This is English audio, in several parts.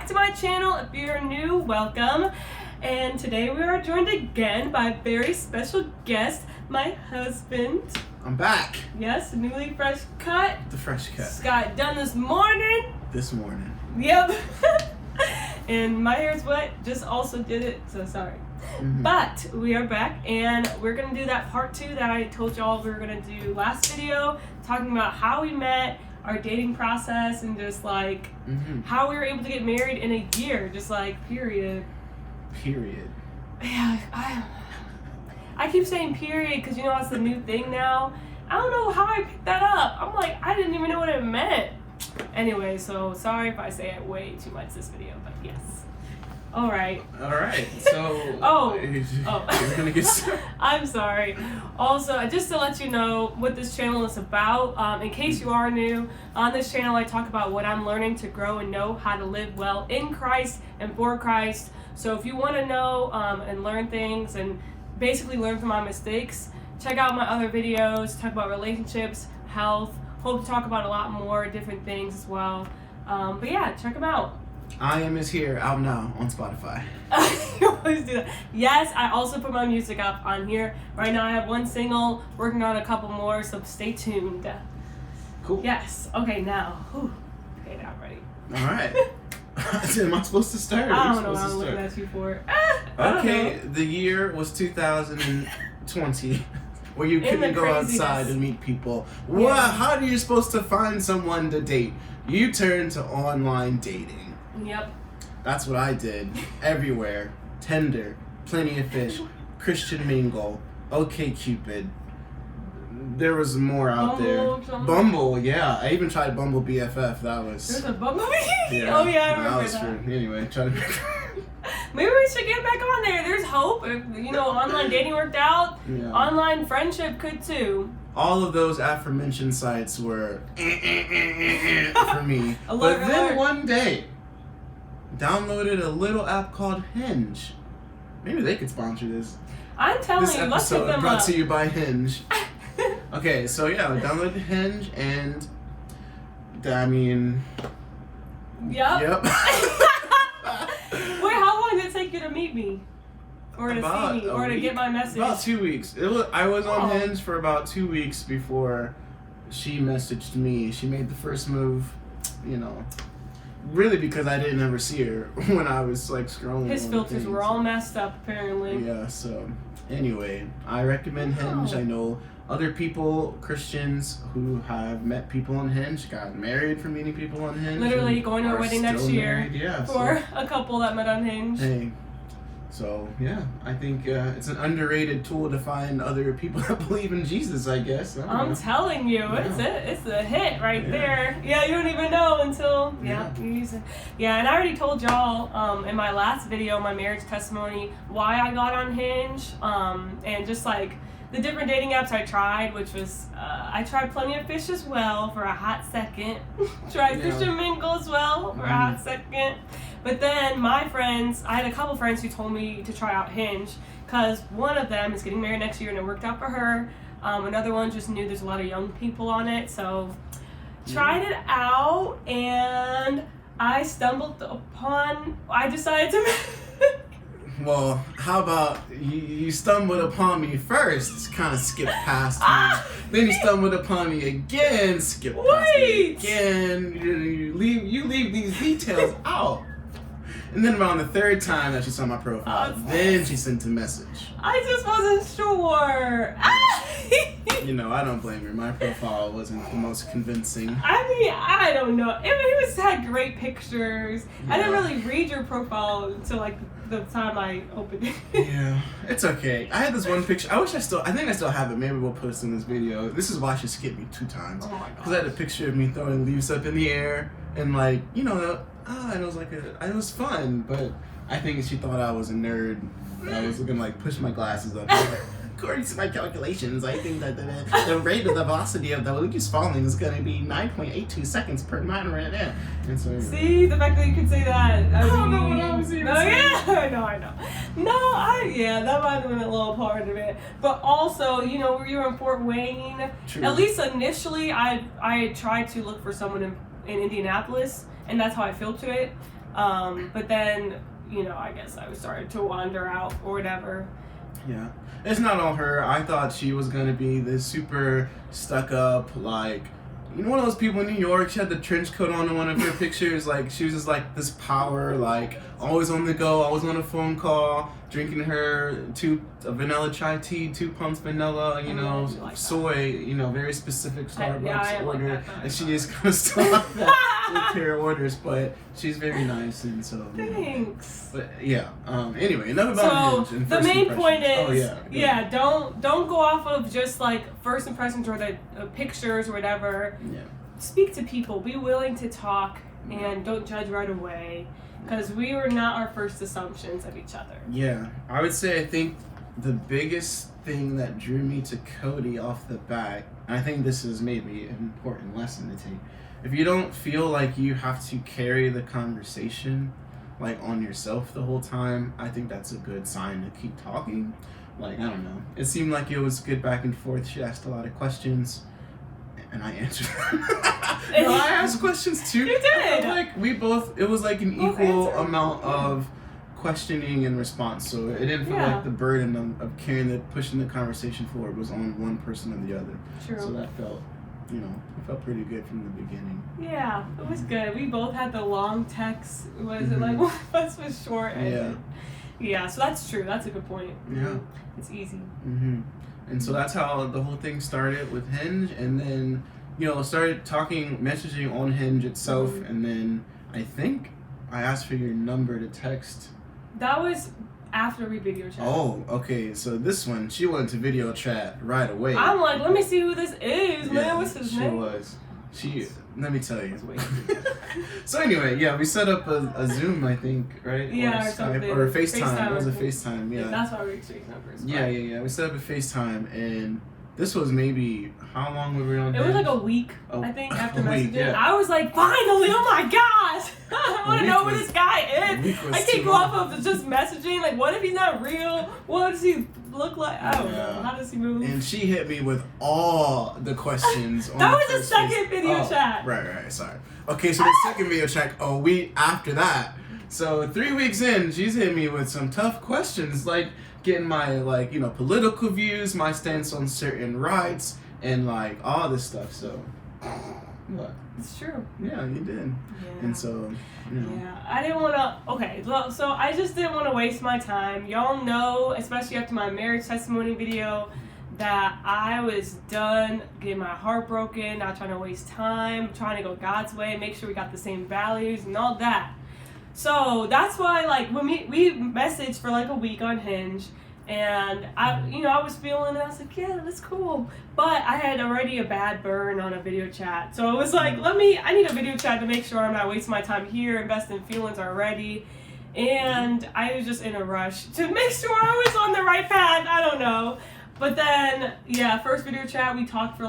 back to my channel. If you're new, welcome. And today we are joined again by a very special guest, my husband. I'm back. Yes, newly fresh cut. The fresh cut. Got done this morning. This morning. Yep. And my hair's wet, just also did it, so sorry. Mm-hmm. But we are back and we're gonna do that part 2 that I told y'all we were gonna do last video, talking about how we met, our dating process, and just like how we were able to get married in a year, just like period. Yeah, I keep saying period because you know that's the new thing now. I don't know how I picked that up. I'm like, I didn't even know what it meant. Anyway, so sorry if I say it way too much this video, but yes. All right. So we're gonna get started. I'm sorry. Also, just to let you know what this channel is about, in case you are new, on this channel I talk about what I'm learning to grow and know how to live well in Christ and for Christ. So if you want to know and learn things and basically learn from my mistakes, check out my other videos, talk about relationships, health, hope to talk about a lot more different things as well. But yeah, check them out. I Am Is Here, out now on Spotify. You always do that. Yes, I also put my music up on here. Right now I have one single, working on a couple more, so stay tuned. Cool. Yes. Okay, now. Whew. Okay, now I'm ready. Alright. Am I supposed to start? I don't know what I'm looking at you for. Okay, the year was 2020. Where you couldn't go outside and meet people. Yeah. Well, how are you supposed to find someone to date? You turned to online dating. Yep. That's what I did. Everywhere. Tinder, Plenty of Fish, Christian Mingle, OkCupid. There was more out there. Bumble, yeah. I even tried Bumble BFF. That was... There's a Bumble? Yeah. Oh yeah, I remember that. Anyway, try to... Maybe we should get back on there. There's hope. If, online dating worked out, online friendship could too. All of those aforementioned sites were for me. Alert, but then one day, downloaded a little app called Hinge. Maybe they could sponsor this. I'm telling this you, let's pick them brought up. to you by Hinge. Okay, so yeah, I downloaded Hinge and I mean... Yep. Wait, how long did it take you to meet me? Or to see me? Or to get my message? About 2 weeks. I was on Hinge for about 2 weeks before she messaged me. She made the first move, really because I didn't ever see her when I was like scrolling. His filters were all messed up apparently. Yeah, so anyway, I recommend Hinge. I know other people, Christians, who have met people on Hinge, got married from meeting people on Hinge. Literally going to a wedding next year for a couple that met on Hinge. Hey, so yeah, I think it's an underrated tool to find other people that believe in Jesus, I guess. I'm telling you, it's a hit right there. Yeah, you don't even know until you use it. Yeah, and I already told y'all in my last video, my marriage testimony, why I got on Hinge, and just like the different dating apps I tried, which was, I tried Plenty of Fish as well for a hot second. Tried Christian Mingle as well for a hot second. But then my friends, I had a couple friends who told me to try out Hinge because one of them is getting married next year and it worked out for her. Another one just knew there's a lot of young people on it. So tried it out and I decided to... Well, how about you stumbled upon me first, kind of skipped past me. Then you stumbled upon me again, skipped past me again. You leave these details out. And then around the third time that she saw my profile, then she sent a message. I just wasn't sure. I don't blame her. My profile wasn't the most convincing. I mean, I don't know. It had great pictures. Yeah. I didn't really read your profile until like the time I opened it. Yeah, it's okay. I had this one picture. I think I still have it. Maybe we'll post in this video. This is why she skipped me 2 times. Oh my god. Because I had a picture of me throwing leaves up in the air and like, and it was like it was fun, but I think she thought I was a nerd. I was looking like push my glasses up. According to my calculations, I think that the rate of the velocity of the Lucas falling is going to be 9.82 seconds per mile. And so, see, the fact that you could say that. I don't know what I was even saying. I know. No, that might have been a little part of it. But also, you were in Fort Wayne. True. At least initially, I tried to look for someone in Indianapolis, and that's how I filtered it. But then, I guess I was starting to wander out or whatever. Yeah. It's not all her. I thought she was going to be this super stuck up, like, one of those people in New York. She had the trench coat on in one of her pictures. Like, she was just like this power, like, always on the go, always on a phone call, drinking her a vanilla chai tea, 2 pumps vanilla, like soy, very specific Starbucks I order. like that and she just kind of stopped that with her orders, but she's very nice, and so. Thanks. But yeah. Anyway, enough about Hinge and the first main impressions. point is, yeah, don't go off of just like first impressions or the pictures or whatever. Yeah. Speak to people. Be willing to talk, and don't judge right away, because we were not our first assumptions of each other. Yeah, I would say I think the biggest thing that drew me to Coty off the bat, and I think this is maybe an important lesson to take. If you don't feel like you have to carry the conversation like on yourself the whole time, I think that's a good sign to keep talking. Like, I don't know. It seemed like it was good back and forth. She asked a lot of questions, and I answered them. No, I asked questions too. You did. Like, it was like an equal amount of questioning and response. So it didn't feel like the burden of pushing the conversation forward was on one person or the other. True. So that felt, it felt pretty good from the beginning. Yeah, it was good. We both had the long texts. Was it like one of us was short? Yeah, so that's true. That's a good point. Yeah. It's easy. And so that's how the whole thing started with Hinge, and then, started messaging on Hinge itself, and then I think I asked for your number to text. That was after we video chat. Oh, okay. So this one, she went to video chat right away. I'm like, let me see who this is, man. What's his name? Let me tell you. So anyway, we set up a Zoom, I think, right? Yeah, or Skype, or FaceTime. It was a FaceTime, yeah. That's why we exchanged numbers. Yeah. We set up a FaceTime, and this was maybe, how long were we on? It was like a week, I think, after messaging. Yeah. I was like, finally, oh my gosh! I want to know who this guy is. I can't go off of just messaging. Like, what if he's not real? What does he look like? I don't know. How does he move? And she hit me with all the questions. That was the second video chat. Right, sorry. Okay, so the second video chat, a week after that. So 3 weeks in, she's hit me with some tough questions, like getting my, political views, my stance on certain rights, and, all this stuff. So, what? It's true. Yeah, you did. Yeah. And so, Yeah, I didn't want to, okay, so I just didn't want to waste my time. Y'all know, especially after my marriage testimony video, that I was done getting my heart broken, not trying to waste time, trying to go God's way, make sure we got the same values and all that. So that's why, when we messaged for a week on Hinge, and I was feeling it. I was like, yeah, that's cool. But I had already a bad burn on a video chat. So it was like, I need a video chat to make sure I'm not wasting my time here, invest in feelings already. And I was just in a rush to make sure I was on the right path. I don't know. But then, first video chat, we talked for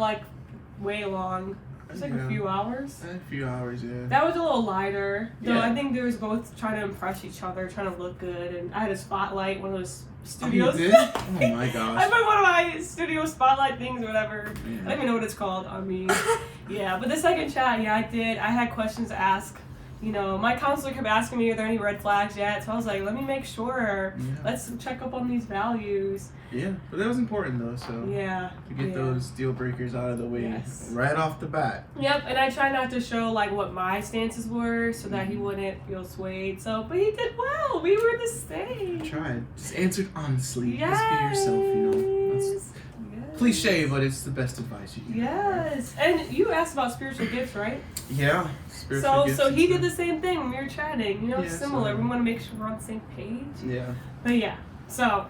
way long. It was a few hours. A few hours, yeah. That was a little lighter. Though Yeah. I think they was both trying to impress each other, trying to look good. And I had a spotlight, one of those studios. Oh, you did? Oh my gosh. I put one of my studio spotlight things or whatever. Yeah. I don't even know what it's called on me. But the second chat, I did. I had questions to ask. My counselor kept asking me, are there any red flags yet? So I was like, let me make sure. Yeah. Let's check up on these values. Yeah, but that was important though, so to get those deal breakers out of the way right off the bat. Yep, and I try not to show what my stances were so that he wouldn't feel swayed. So, but he did well. We were the same. I tried. Just answered honestly. Yes. Just be yourself, That's cliche, but it's the best advice you can give. Yes. And you asked about spiritual gifts, right? Yeah. Spiritual gifts So he did the same thing when we were chatting. Similar. So, we want to make sure we're on the same page. Yeah. But so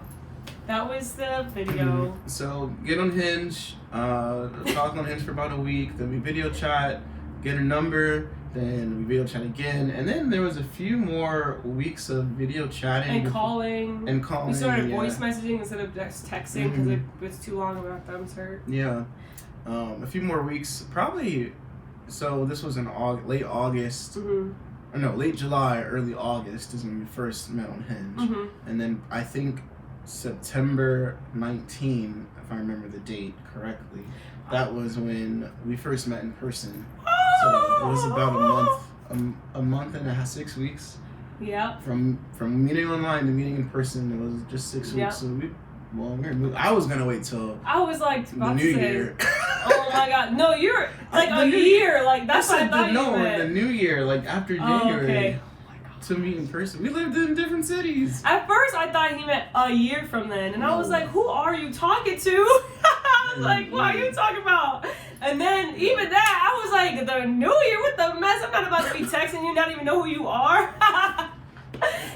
that was the video. So get on Hinge, talk on Hinge for about a week, then we video chat, get a number, then we video chat again, and then there was a few more weeks of video chatting and calling. We started voice messaging instead of just texting because it was too long and our thumbs hurt. Yeah. A few more weeks, probably. So this was in late August. Or no, late July, early August is when we first met on Hinge. And then I think September 19, if I remember the date correctly, that was when we first met in person. So it was about a month a month and a half, 6 weeks. Yep. From meeting online to meeting in person, it was just 6 weeks. So we're moving. I was gonna wait till I was like the new year. Oh my god, no, you're like a year. Like that's what I thought you meant. The new year, like after January. Okay. To meet in person. We lived in different cities. At first, I thought he meant a year from then, and I was like, "Who are you talking to?" I was like, "What are you talking about?" And then even that, I was like, "The new year? What the mess? I'm not about to be texting you, not even know who you are."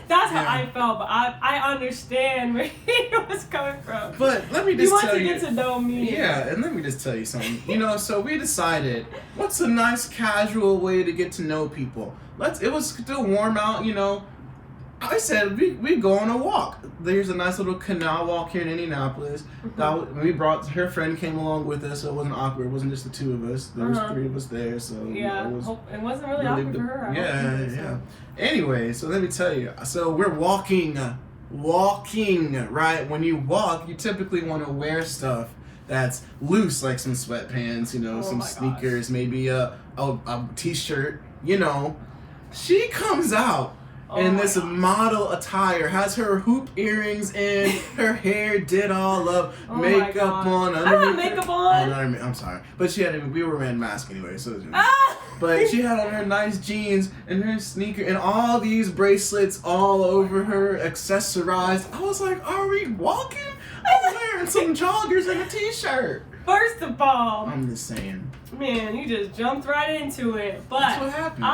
That's how I felt, but I understand where he was coming from. But let me just tell you. You want to get to know me. Yeah, and let me just tell you something. So we decided, what's a nice casual way to get to know people? It was still warm out, I said we go on a walk. There's a nice little canal walk here in Indianapolis. We brought her friend came along with us, so it wasn't awkward. It wasn't just the two of us. There was 3 of us there, so it wasn't really awkward for her. Yeah. Anyway, so let me tell you. So we're walking, right? When you walk, you typically want to wear stuff that's loose, like some sweatpants, some sneakers, maybe a t-shirt, She comes out in this model attire, has her hoop earrings in, her hair did all up, makeup on. I have makeup on. I'm sorry, but we were wearing masks anyway, so. But she had on her nice jeans and her sneaker and all these bracelets all over her, accessorized. I was like, are we walking? I'm wearing some joggers and a t-shirt. First of all, I'm just saying. Man, you just jumped right into it. But that's what happened.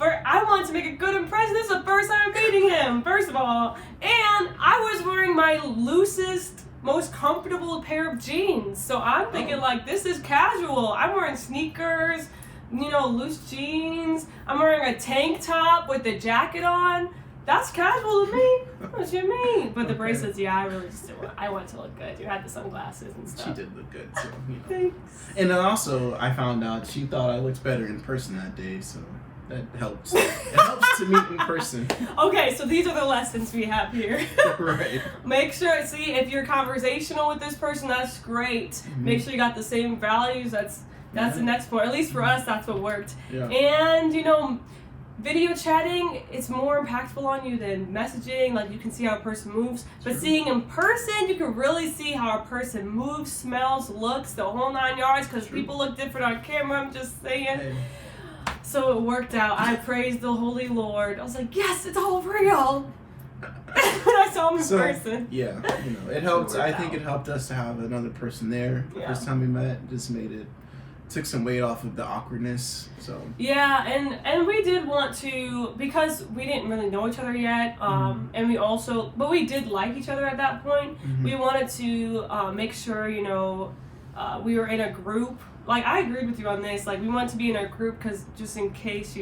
I wanted to make a good impression. This is the first time I'm meeting him, first of all. And I was wearing my loosest, most comfortable pair of jeans. So I'm thinking this is casual. I'm wearing sneakers, loose jeans. I'm wearing a tank top with a jacket on. That's casual to me. What you mean? But the bracelets, I wanted to look good. You had the sunglasses and stuff. She did look good, so Thanks. And then also, I found out she thought I looked better in person that day, so that helps. It helps to meet in person. Okay, so these are the lessons we have here. Right. Make sure, if you're conversational with this person, that's great. Mm-hmm. Make sure you got the same values. That's the next point. At least for us, that's what worked. Yeah. And, video chatting, it's more impactful on you than messaging. Like, you can see how a person moves. But seeing in person, you can really see how a person moves, smells, looks, the whole 9 yards, because people look different on camera, I'm just saying. Hey. So it worked out. I praised the Holy Lord. I was like, yes, it's all real. When I saw him in person. Yeah, it helped. I think it helped us to have another person there. The first time we met, just took some weight off of the awkwardness. So yeah, and we did want to, because we didn't really know each other yet, and but we did like each other at that point. We wanted to make sure we were in a group. Like, I agreed with you on this. Like, we want to be in a group because just in case,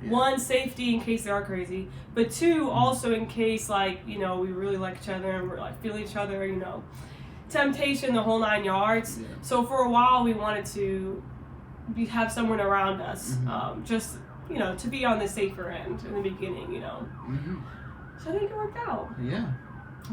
one, safety in case they are crazy, but two, also in case, we really like each other and we're feel each other, temptation, the whole 9 yards. Yeah. So for a while, we wanted to have someone around us, just, to be on the safer end in the beginning, So I think it worked out. Yeah.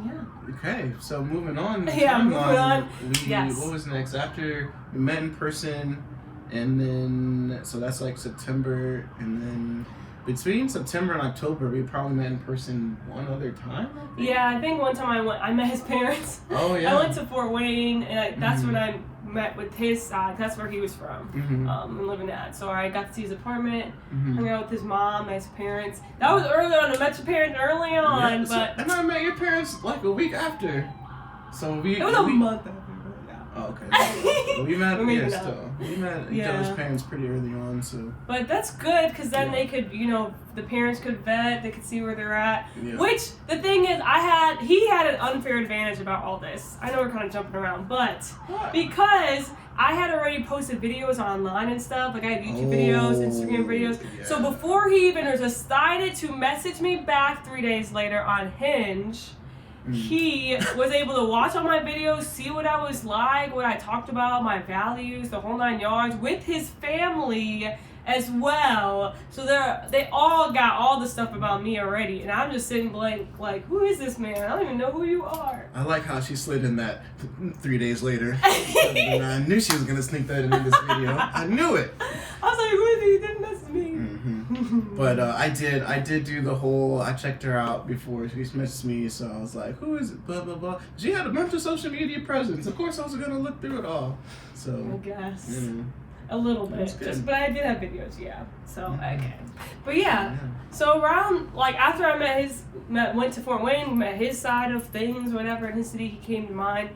Yeah. Okay, so moving on. Moving on. What was next? After we met in person, and then, so that's September, and then between September and October, we probably met in person one other time. I think one time I met his parents. Oh, yeah. I went to Fort Wayne, and that's when I met with his side. That's where he was from, and living at. So I got to see his apartment, hung out with his mom, his parents. That was early on. I met your parents early on, and I met your parents a week after. So it was a month after. Oh, okay. We met each other's parents pretty early on, so. But that's good, because then they could, the parents could vet, they could see where they're at. Yeah. Which, the thing is, he had an unfair advantage about all this. I know we're kind of jumping around, but because I had already posted videos online and stuff, I had YouTube videos, Instagram videos. Yeah. So before he even decided to message me back 3 days later on Hinge, he was able to watch all my videos, see what I was like, what I talked about, my values, the whole 9 yards, with his family as well. So they all got all the stuff about me already, and I'm just sitting blank, who is this man? I don't even know who you are. I like how she slid in that 3 days later. I knew she was going to sneak that into this video. I knew it. I was like, who is he? He didn't message me. But I did do the whole. I checked her out before she messaged me, so I was like, "Who is it?" Blah blah blah. She had a bunch of social media presence. Of course, I was gonna look through it all. So I guess. you know. A little bit, good. but I did have videos, yeah. So Mhm. okay, but yeah. So around like after I went to Fort Wayne, met his side of things, whatever in his city, he came to mine.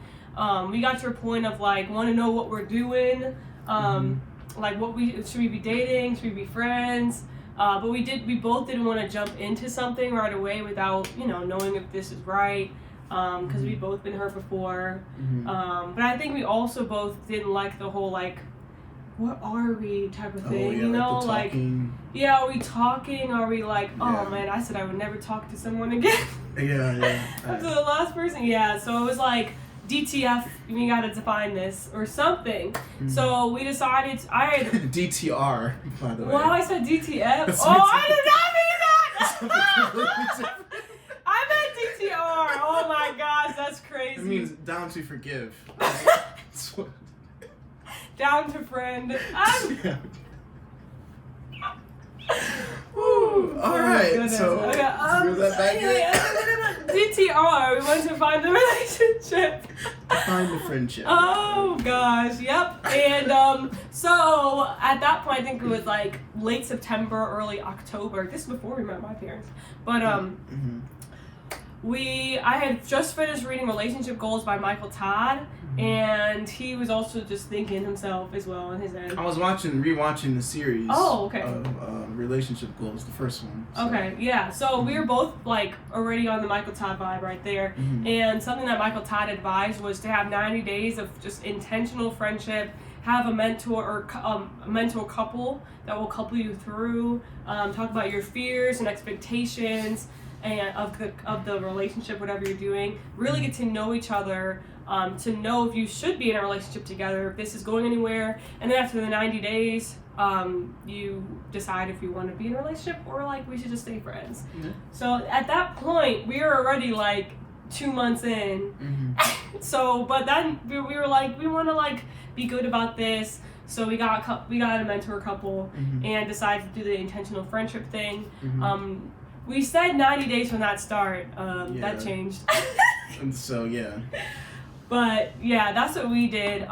We got to a point of like want to know what we're doing, like should we be dating, should we be friends? But we both didn't want to jump into something right away without knowing if this is right. Because we've both been hurt before. But I think we also both didn't like the whole like, what are we type of thing, like yeah, are we talking? Are we like, oh man, I said I would never talk to someone again. After the last person, so it was like DTF, we gotta define this or something. So we decided DTR, by the way. Well, I said DTF. I did not mean that. I meant DTR. Oh my gosh, that's crazy. It means down to forgive. Down to friend. Alright, so that back in. DTR, we want to find the relationship. Find the friendship. Oh gosh, yep. And so at that point I think it was like late September, early October. This is before we met my parents. But I had just finished reading Relationship Goals by Michael Todd, and he was also just thinking himself as well in his end. I was rewatching the series. Oh, okay. Of Relationship Goals, the first one. So. Okay, yeah. So we were both like already on the Michael Todd vibe right there, and something that Michael Todd advised was to have 90 days of just intentional friendship. Have a mentor or a mentor couple that will couple you through. Talk about your fears and expectations. And of the relationship, whatever you're doing, really get to know each other, to know if you should be in a relationship together, if this is going anywhere, and then after the 90 days, you decide if you want to be in a relationship or like we should just stay friends. So at that point, we were already like 2 months in. So, but then we were like, we want to like be good about this. So we got a mentor couple and decided to do the intentional friendship thing. We said 90 days from that start. That changed. And so, But, yeah, that's what we did.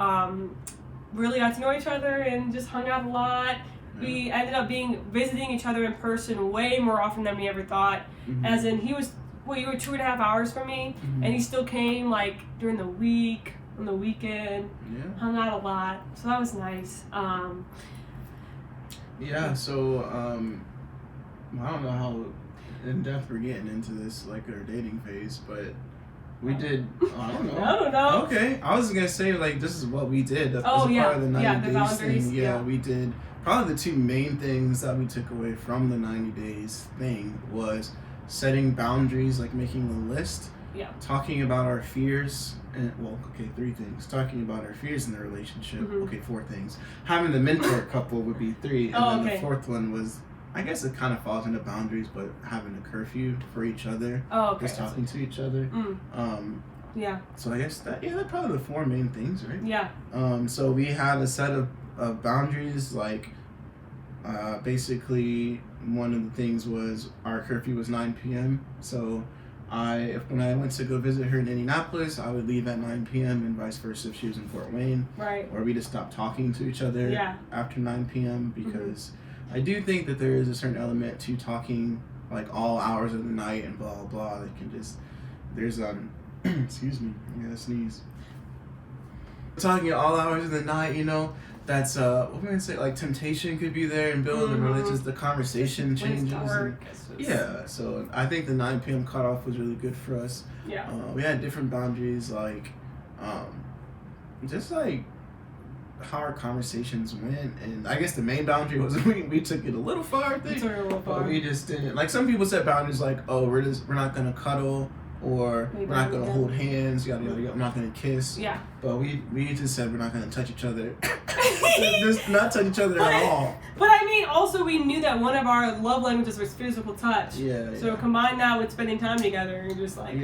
Really got to know each other and just hung out a lot. We ended up visiting each other in person way more often than we ever thought. As in, you were 2.5 hours from me, and he still came, like, during the week, on the weekend. Hung out a lot. So that was nice. So, I don't know how in depth we're getting into this, like our dating phase, but we did. I don't know. Okay, I was gonna say like this is what we did. Part of the 90 days thing. We did. Probably the two main things that we took away from the 90 days thing was setting boundaries, like making a list. Talking about our fears. And, 3 things. Talking about our fears in the relationship. 4 things. Having the mentor couple would be 3, and then the 4th one was. I guess it kind of falls into boundaries, but having a curfew for each other, just talking to each other. So I guess they're probably the 4 main things, right? So we had a set of boundaries, like basically one of the things was our curfew was 9 p.m. So when I went to go visit her in Indianapolis, I would leave at 9 p.m. and vice versa if she was in Fort Wayne. Or we just stopped talking to each other after 9 p.m. because I do think that there is a certain element to talking like all hours of the night and blah blah blah that can just excuse me, I gotta sneeze. Talking at all hours of the night, that's what am I gonna say, like temptation could be there and build the religious, the conversation changes. So I think the 9 p.m. cutoff was really good for us. We had different boundaries, like just like how our conversations went, and I guess the main boundary was we took it a little far, I think. But we just didn't. Like some people set boundaries like, oh, we're not gonna cuddle, or we're not gonna hold hands, yada yada yada. I'm not gonna kiss. But we just said we're not gonna touch each other. Just not touch each other at all. But I mean, also we knew that one of our love languages was physical touch. So combine that with spending time together, and just like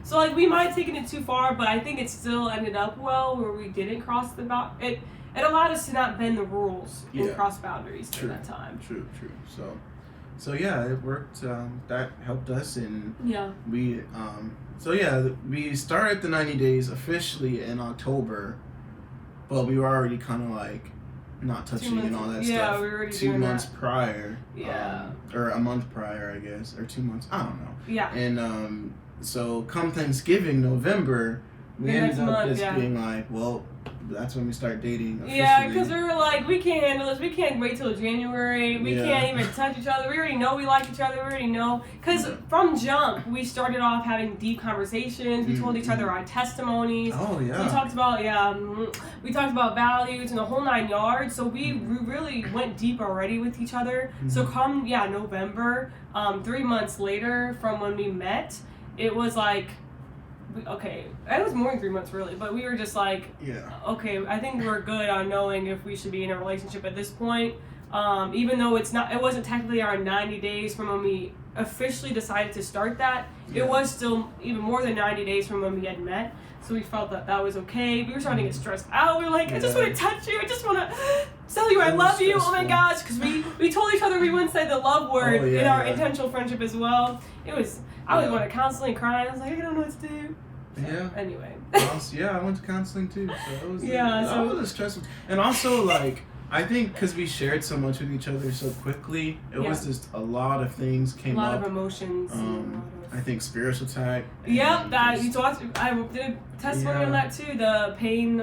So like we might have taken it too far, but I think it still ended up well where we didn't cross the boundary. It allowed us to not bend the rules and cross boundaries during that time. True. So, So yeah, it worked. That helped us, and Yeah. we we started the 90 days officially in October, but we were already kind of like not touching and all that stuff. Yeah, we were already 2 doing months that. prior. Yeah. Or a month prior, I guess, or 2 months. I don't know. Yeah. And so come Thanksgiving, November, we The ended next up month, just yeah. being like, well, that's when we start dating officially. Yeah, because we were like, we can't handle this. We can't wait till January. We Yeah. can't even touch each other. We already know we like each other. We already know. Because from jump, we started off having deep conversations. We told each other our testimonies. Oh yeah. We talked about values and the whole 9 yards. So we really went deep already with each other. So come November, 3 months later from when we met, it was like, it was more than 3 months really, but we were just like, okay, I think we're good on knowing if we should be in a relationship at this point. Even though it wasn't technically our 90 days from when we officially decided to start that. Yeah. It was still even more than 90 days from when we had met. So we felt that was okay. We were starting to get stressed out. We were like, I just want to touch you. I just want to tell you I love you. Oh my gosh. Because we told each other we wouldn't say the love word in our intentional friendship as well. I was going to counseling, crying. I was like, I don't know what to do. So, anyway. I went to counseling too. So it was that was stressful. And also, like, I think because we shared so much with each other so quickly, it was just a lot of things came up. A lot of emotions. I think spiritual attack. Yep, that you talked. I did a testimony on that too. The pain.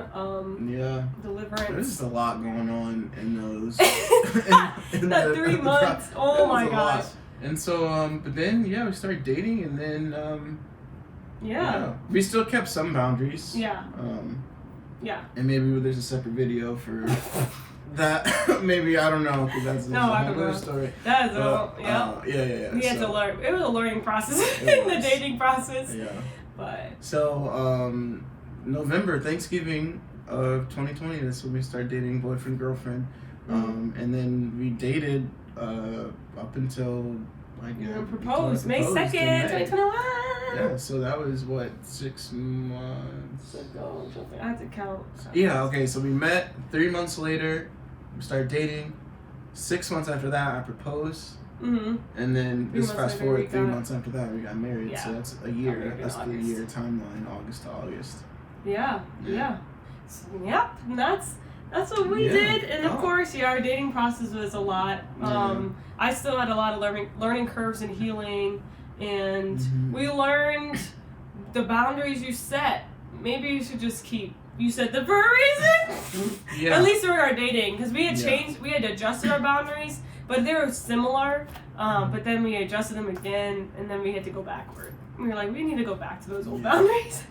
Deliverance. There's just a lot going on in those. in that 3 months. Oh my gosh. And so, but then we started dating, and then we still kept some boundaries. Yeah. And maybe there's a separate video for that. Maybe, I don't know, because that's a whole other story. That is We had to learn. It was a learning process in the dating process. Yeah. But so November, Thanksgiving of 2020, that's when we started dating, boyfriend, girlfriend. And then we dated up until proposed May 2nd, 2021. Yeah, so that was 6 months ago. I had to count. Yeah, okay, so we met 3 months later, we started dating. 6 months after that, I proposed. And then fast forward 3 months after that, we got married. Yeah. So that's a year. That's the year timeline, August to August. Yeah. So, and that's what we did. And of course, our dating process was a lot. I still had a lot of learning curves and healing. And we learned the boundaries you set. Maybe you should just keep. You set them for a reason. At least during our dating, because we had changed. We had adjusted our boundaries, but they were similar. But then we adjusted them again, and then we had to go backward. We were like, we need to go back to those old boundaries.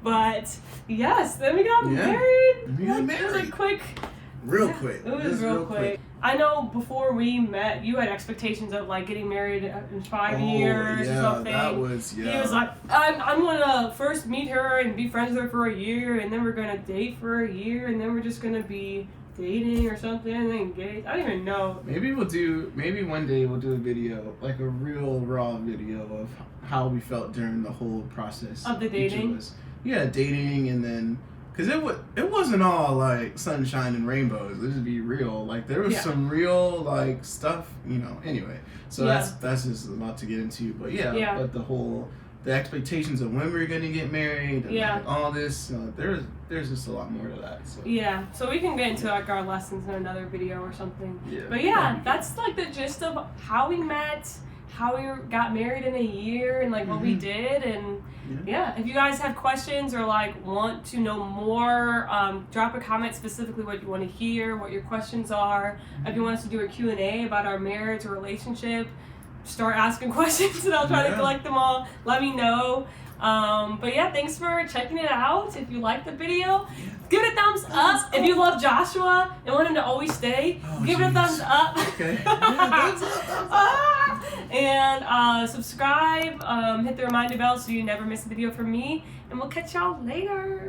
But yes, then we got married. It was like quick. Real quick. It was real quick. I know before we met, you had expectations of like getting married in 5 years or something. That was, He was like, I'm gonna first meet her and be friends with her for a year, and then we're gonna date for a year, and then we're just gonna be dating or something, and then engaged. I don't even know. Maybe one day we'll do a video, like a real raw video of how we felt during the whole process of the dating. Dating, and then. Because it wasn't all, like, sunshine and rainbows. Let's just be real. Like, there was some real, like, stuff, anyway. So that's just a lot to get into. But, but the expectations of when we were going to get married and like, all this, there's just a lot more to that. So. Yeah, so we can get into, like, our lessons in another video or something. But, that's, like, the gist of how we met, how we got married in a year, and, like, what we did, and... if you guys have questions or like want to know more, drop a comment specifically what you want to hear, what your questions are. If you want us to do a Q&A about our marriage or relationship, start asking questions and I'll try to collect them all. Let me know. But thanks for checking it out. If you liked the video, give it a thumbs up. If you love Joshua and want him to always stay, give it a thumbs up. Okay. Thumbs up. And subscribe, hit the reminder bell so you never miss a video from me. And we'll catch y'all later.